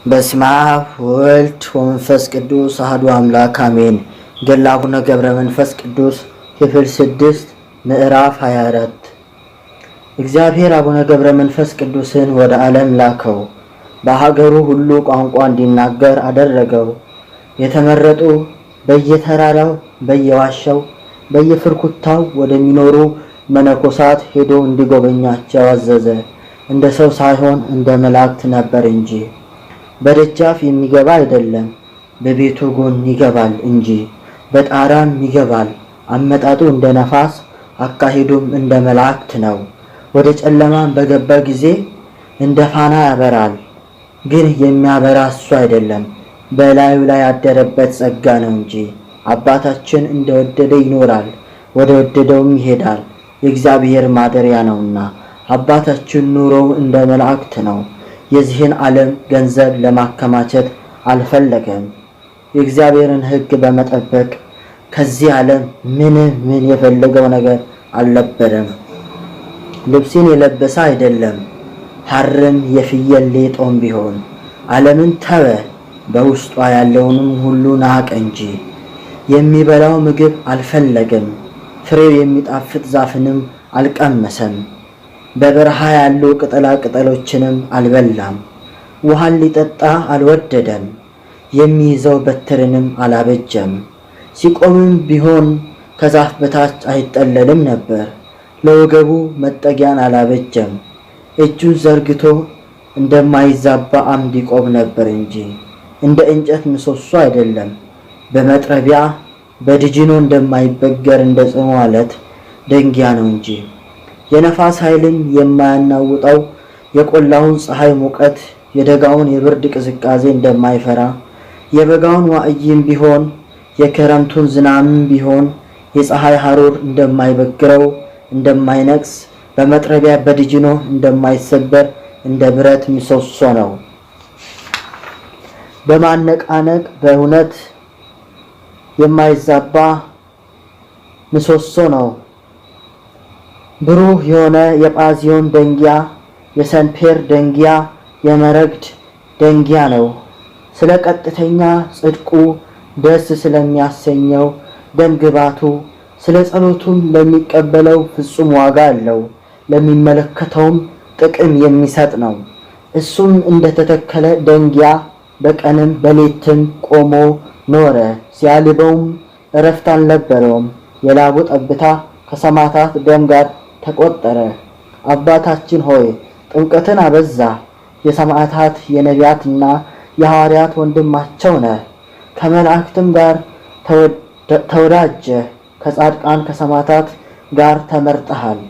በስመ አብ ወወልድ ወመንፈስ ቅዱስ አሐዱ አምላክ አሜን። ገድለ አቡነ ገብረ መንፈስ ቅዱስ ክፍል 6 ምዕራፍ 24። እግዚአብሔር አቡነ ገብረ መንፈስ ቅዱስን ወደ ዓለም ላከው። በሀገሩ ሁሉ ቋንቋ እንዲናገር አደረገው። የተመረጡ በየተራራው በየዋሻው በየፍርኩታው ወደሚኖሩ መነኮሳት ሄዶ እንዲጎበኛቸው አዘዘ። እንደ ሰው ሳይሆን እንደ መላእክት ነበር እንጂ። በደጃፍ የሚገባ አይደለም፣ በቤቱ ጎን ይገባል እንጂ። በጣራም ይገባል። አመጣጡ እንደ ነፋስ፣ አካሄዱም እንደ መላእክት ነው። ወደ ጨለማም በገባ ጊዜ እንደ ፋና ያበራል። ግን የሚያበራ እሱ አይደለም፣ በላዩ ላይ ያደረበት ጸጋ ነው እንጂ። አባታችን እንደወደደ ይኖራል፣ ወደ ወደደውም ይሄዳል። የእግዚአብሔር ማደሪያ ነውና። አባታችን ኑሮው እንደ መላእክት ነው። የዚህን ዓለም ገንዘብ ለማከማቸት አልፈለገም። የእግዚአብሔርን ሕግ በመጠበቅ ከዚህ ዓለም ምን የፈለገው ነገር አልነበረም። ልብስን የለበሰ አይደለም፣ ሐርም የፍየል ሌጦም ቢሆን ዓለምን ተወ፣ በውስጧ ያለውንም ሁሉ ናቀ እንጂ። የሚበላው ምግብ አልፈለገም፣ ፍሬው የሚጣፍጥ ዛፍንም አልቀመሰም። በበረሃ ያሉ ቅጠላ ቅጠሎችንም አልበላም። ውሃን ሊጠጣ አልወደደም፣ የሚይዘው በትርንም አላበጀም። ሲቆምም ቢሆን ከዛፍ በታች አይጠለልም ነበር። ለወገቡ መጠጊያን አላበጀም። እጁን ዘርግቶ እንደማይዛባ አምድ ይቆም ነበር እንጂ። እንደ እንጨት ምሰሶ አይደለም፣ በመጥረቢያ በድጅኖ እንደማይበገር እንደ ጽኑ ዓለት ደንጊያ ነው እንጂ። የነፋስ ኃይልን የማያናውጠው የቆላውን ፀሐይ ሙቀት የደጋውን የብርድ ቅዝቃዜ እንደማይፈራ የበጋውን ዋዕይም ቢሆን የክረምቱን ዝናብም ቢሆን የፀሐይ ሐሩር እንደማይበግረው እንደማይነቅስ በመጥረቢያ በድጅኖ እንደማይሰበር እንደ ብረት ምሰሶ ነው። በማነቃነቅ በእውነት የማይዛባ ምሰሶ ነው። ብሩህ የሆነ የጳዚዮን ደንጊያ፣ የሰንፔር ደንጊያ፣ የመረግድ ደንጊያ ነው። ስለ ቀጥተኛ ጽድቁ ደስ ስለሚያሰኘው ደምግባቱ፣ ስለ ጸሎቱም ለሚቀበለው ፍጹም ዋጋ አለው። ለሚመለከተውም ጥቅም የሚሰጥ ነው። እሱም እንደተተከለ ደንጊያ በቀንም በሌትም ቆሞ ኖረ። ሲያልበውም እረፍት አልነበረውም። የላቡ ጠብታ ከሰማዕታት ደም ጋር ተቆጠረ። አባታችን ሆይ ጥምቀትን አበዛ። የሰማዕታት የነቢያትና የሐዋርያት ወንድማቸው ነህ። ከመላእክትም ጋር ተወዳጀ። ከጻድቃን ከሰማዕታት ጋር ተመርጠሃል።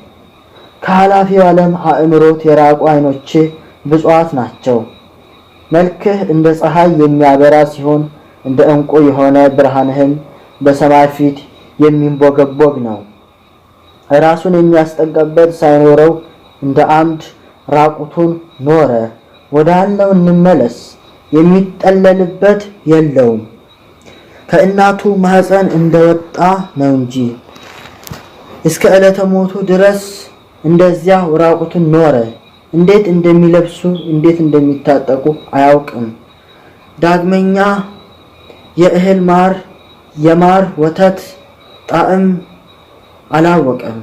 ከኃላፊው ዓለም አእምሮት የራቁ ዓይኖችህ ብፁዓት ናቸው። መልክህ እንደ ፀሐይ የሚያበራ ሲሆን እንደ ዕንቁ የሆነ ብርሃንህም በሰማይ ፊት የሚንቦገቦግ ነው። ራሱን የሚያስጠጋበት ሳይኖረው እንደ አምድ ራቁቱን ኖረ። ወዳለው እንመለስ፣ የሚጠለልበት የለውም። ከእናቱ ማኅፀን እንደወጣ ነው እንጂ እስከ ዕለተ ሞቱ ድረስ እንደዚያው ራቁቱን ኖረ። እንዴት እንደሚለብሱ እንዴት እንደሚታጠቁ አያውቅም። ዳግመኛ የእህል ማር የማር ወተት ጣዕም አላወቀም።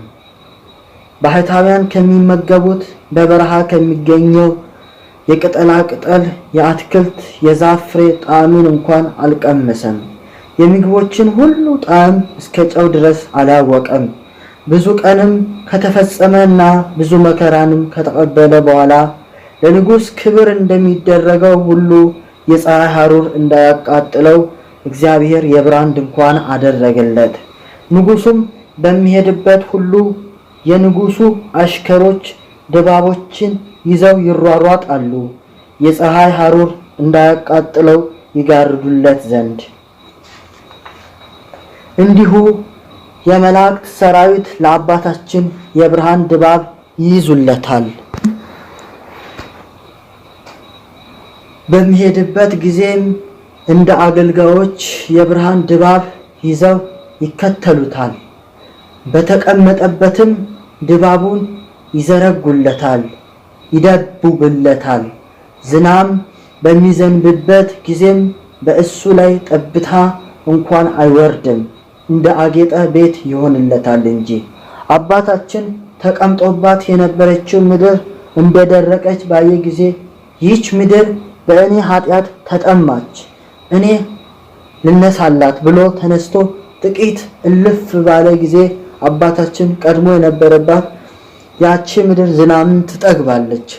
ባህታውያን ከሚመገቡት በበረሃ ከሚገኘው የቅጠላ ቅጠል የአትክልት የዛፍ ፍሬ ጣዕምን እንኳን አልቀመሰም። የምግቦችን ሁሉ ጣዕም እስከ ጨው ድረስ አላወቀም። ብዙ ቀንም ከተፈጸመና ብዙ መከራንም ከተቀበለ በኋላ ለንጉሥ ክብር እንደሚደረገው ሁሉ የፀሐይ ሐሩር እንዳያቃጥለው እግዚአብሔር የብርሃን ድንኳን አደረገለት። ንጉሡም በሚሄድበት ሁሉ የንጉሡ አሽከሮች ድባቦችን ይዘው ይሯሯጣሉ፣ የፀሐይ ሐሩር እንዳያቃጥለው ይጋርዱለት ዘንድ። እንዲሁ የመላእክት ሰራዊት ለአባታችን የብርሃን ድባብ ይይዙለታል። በሚሄድበት ጊዜም እንደ አገልጋዮች የብርሃን ድባብ ይዘው ይከተሉታል። በተቀመጠበትም ድባቡን ይዘረጉለታል፣ ይደቡብለታል። ዝናም በሚዘንብበት ጊዜም በእሱ ላይ ጠብታ እንኳን አይወርድም፣ እንደ አጌጠ ቤት ይሆንለታል እንጂ። አባታችን ተቀምጦባት የነበረችው ምድር እንደደረቀች ባየ ጊዜ ይህች ምድር በእኔ ኃጢአት ተጠማች፣ እኔ ልነሳላት ብሎ ተነስቶ ጥቂት እልፍ ባለ ጊዜ አባታችን ቀድሞ የነበረባት ያቺ ምድር ዝናብን ትጠግባለች።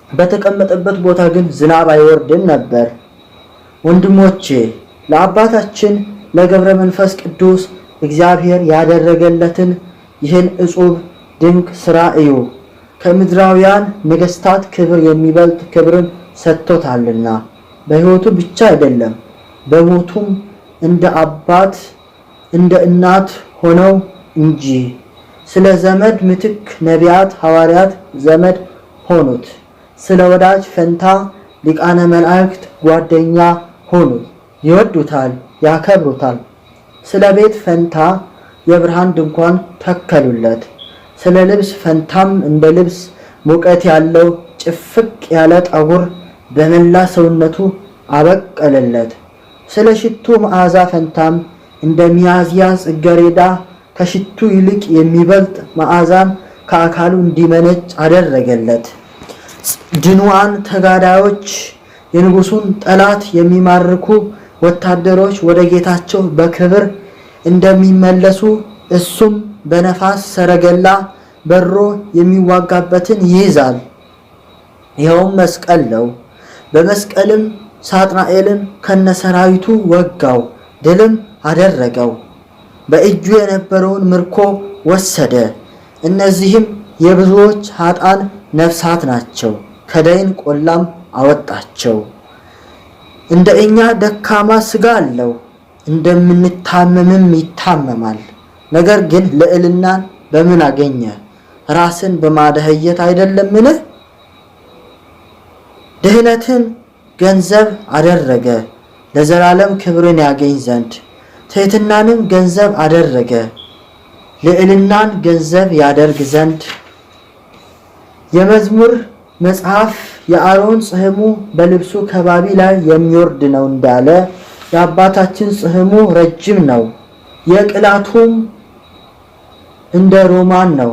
በተቀመጠበት ቦታ ግን ዝናብ አይወርድም ነበር። ወንድሞቼ ለአባታችን ለገብረ መንፈስ ቅዱስ እግዚአብሔር ያደረገለትን ይህን እጹብ ድንቅ ሥራ እዩ። ከምድራውያን ነገሥታት ክብር የሚበልጥ ክብርን ሰጥቶታልና በሕይወቱ ብቻ አይደለም በሞቱም እንደ አባት እንደ እናት ሆነው እንጂ። ስለ ዘመድ ምትክ ነቢያት ሐዋርያት ዘመድ ሆኑት። ስለ ወዳጅ ፈንታ ሊቃነ መላእክት ጓደኛ ሆኑት። ይወዱታል፣ ያከብሩታል። ስለ ቤት ፈንታ የብርሃን ድንኳን ተከሉለት። ስለ ልብስ ፈንታም እንደ ልብስ ሙቀት ያለው ጭፍቅ ያለ ጠጉር በመላ ሰውነቱ አበቀለለት። ስለ ሽቱ መዓዛ ፈንታም እንደ ሚያዝያ ጽጌረዳ ከሽቱ ይልቅ የሚበልጥ መዓዛን ከአካሉ እንዲመነጭ አደረገለት። ድንዋን ተጋዳዮች የንጉሱን ጠላት የሚማርኩ ወታደሮች ወደ ጌታቸው በክብር እንደሚመለሱ እሱም በነፋስ ሰረገላ በሮ የሚዋጋበትን ይይዛል። ይኸውም መስቀል ነው። በመስቀልም ሳጥናኤልን ከነሰራዊቱ ወጋው፣ ድልም አደረገው። በእጁ የነበረውን ምርኮ ወሰደ። እነዚህም የብዙዎች ኃጥአን ነፍሳት ናቸው። ከዳይን ቆላም አወጣቸው። እንደ እኛ ደካማ ሥጋ አለው፣ እንደምንታመምም ይታመማል። ነገር ግን ልዕልናን በምን አገኘ? ራስን በማደህየት አይደለምን? ድህነትን ገንዘብ አደረገ ለዘላለም ክብርን ያገኝ ዘንድ። ትሕትናንም ገንዘብ አደረገ ልዕልናን ገንዘብ ያደርግ ዘንድ። የመዝሙር መጽሐፍ የአሮን ጽሕሙ በልብሱ ከባቢ ላይ የሚወርድ ነው እንዳለ የአባታችን ጽሕሙ ረጅም ነው፣ የቅላቱም እንደ ሮማን ነው።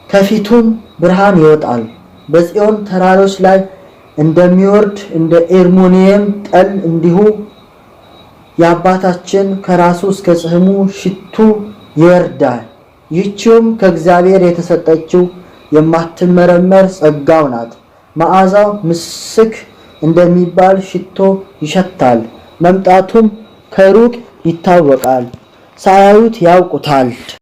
ከፊቱም ብርሃን ይወጣል። በጽዮን ተራሮች ላይ እንደሚወርድ እንደ ኤርሞኒየም ጠል እንዲሁ የአባታችን ከራሱ እስከ ጽሕሙ ሽቱ ይወርዳል። ይህችውም ከእግዚአብሔር የተሰጠችው የማትመረመር ጸጋው ናት። መዓዛው ምስክ እንደሚባል ሽቶ ይሸታል። መምጣቱም ከሩቅ ይታወቃል፣ ሳያዩት ያውቁታል።